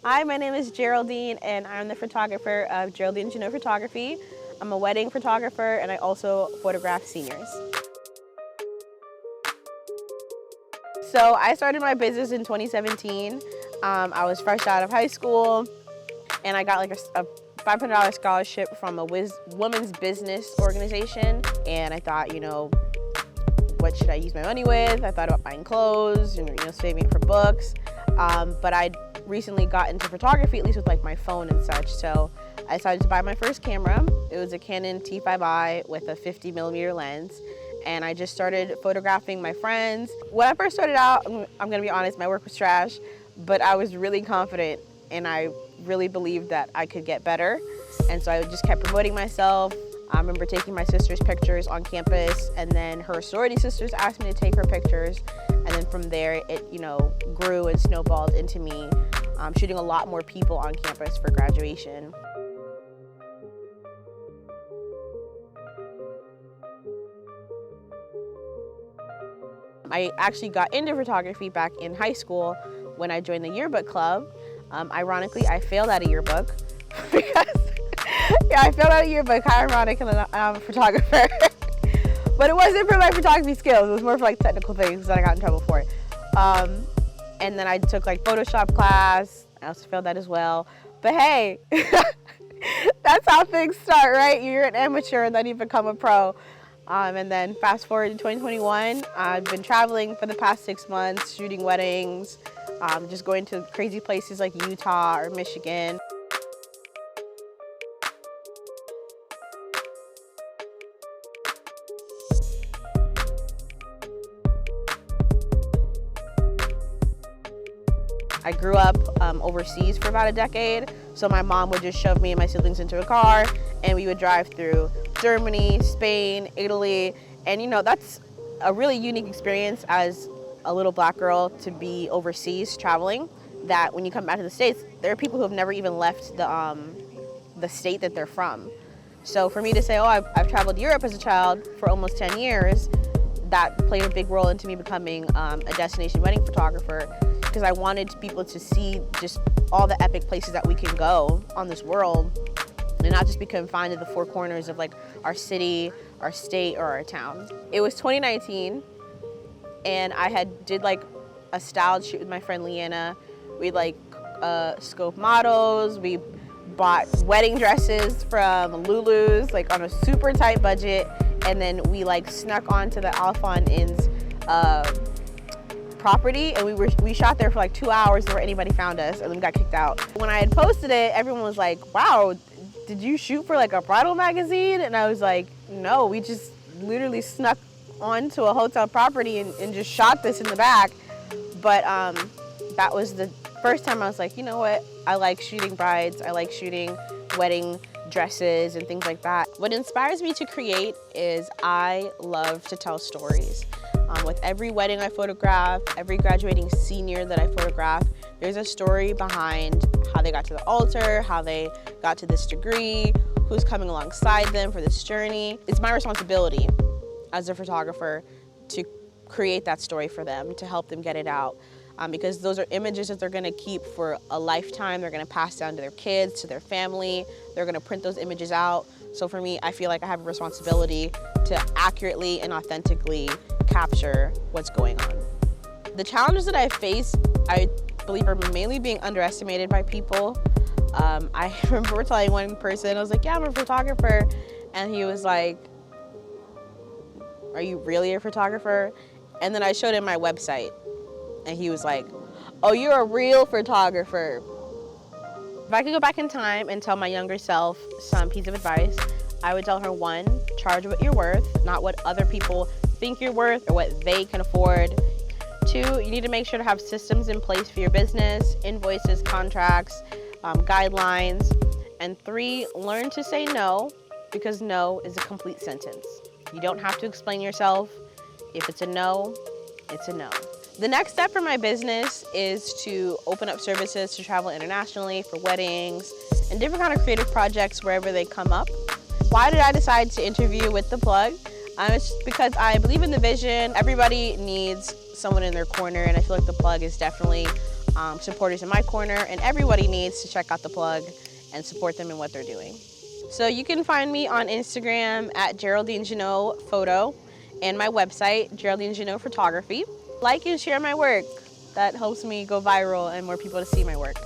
Hi, my name is Geraldine, and I'm the photographer of Geraldine Jeannot Photography. I'm a wedding photographer, and I also photograph seniors. So I started my business in 2017. I was fresh out of high school, and I got like a $500 scholarship from a women's business organization. And I thought, what should I use my money with? I thought about buying clothes and saving it for books. But I recently got into photography, at least with like my phone and such. So I decided to buy my first camera. It was a Canon T5i with a 50mm lens. And I just started photographing my friends. When I first started out, I'm gonna be honest, my work was trash, but I was really confident and I really believed that I could get better. And so I just kept promoting myself. I remember taking my sister's pictures on campus, and then her sorority sisters asked me to take her pictures. And then from there, it grew and snowballed into me shooting a lot more people on campus for graduation. I actually got into photography back in high school when I joined the yearbook club. Ironically, I failed at a yearbook because I failed at a yearbook. How ironic, and I'm a photographer. But it wasn't for my photography skills. It was more for like technical things that I got in trouble for. And then I took like Photoshop class. I also failed that as well. But hey, that's how things start, right? You're an amateur and then you become a pro. And then fast forward to 2021, I've been traveling for the past 6 months, shooting weddings, just going to crazy places like Utah or Michigan. I grew up overseas for about a decade, so my mom would just shove me and my siblings into a car and we would drive through Germany, Spain, Italy, and that's a really unique experience as a little black girl to be overseas traveling, that when you come back to the States, there are people who have never even left the state that they're from. So for me to say, I've traveled Europe as a child for almost 10 years, that played a big role into me becoming a destination wedding photographer, because I wanted people to see just all the epic places that we can go on this world and not just be confined to the four corners of like our city, our state, or our town. It was 2019 and I did like a styled shoot with my friend Leanna. We scope models, we bought wedding dresses from Lulu's like on a super tight budget, and then we snuck onto the Alphon Inn's property, and we shot there for like 2 hours before anybody found us, and then we got kicked out. When I had posted it, everyone was like, wow, did you shoot for like a bridal magazine? And I was like, no, we just literally snuck onto a hotel property and just shot this in the back. But that was the first time I was like, you know what, I like shooting brides, I like shooting wedding dresses and things like that. What inspires me to create is I love to tell stories. With every wedding I photograph, every graduating senior that I photograph, there's a story behind how they got to the altar, how they got to this degree, who's coming alongside them for this journey. It's my responsibility as a photographer to create that story for them, to help them get it out. Because those are images that they're gonna keep for a lifetime. They're gonna pass down to their kids, to their family. They're gonna print those images out. So for me, I feel like I have a responsibility to accurately and authentically capture what's going on. The challenges that I face, I believe, are mainly being underestimated by people. I remember telling one person, I was like, yeah, I'm a photographer. And he was like, are you really a photographer? And then I showed him my website. And he was like, oh, you're a real photographer. If I could go back in time and tell my younger self some piece of advice, I would tell her, 1, charge what you're worth, not what other people think you're worth or what they can afford. 2, you need to make sure to have systems in place for your business, invoices, contracts, guidelines. And 3, learn to say no, because no is a complete sentence. You don't have to explain yourself. If it's a no, it's a no. The next step for my business is to open up services to travel internationally for weddings and different kind of creative projects wherever they come up. Why did I decide to interview with The Plug? It's because I believe in the vision. Everybody needs someone in their corner, and I feel like The Plug is definitely supporters in my corner, and everybody needs to check out the plug and support them in what they're doing. So you can find me on Instagram at Geraldine Jeannot Photo and my website, Geraldine Jeannot Photography. Like and share my work. That helps me go viral and more people to see my work.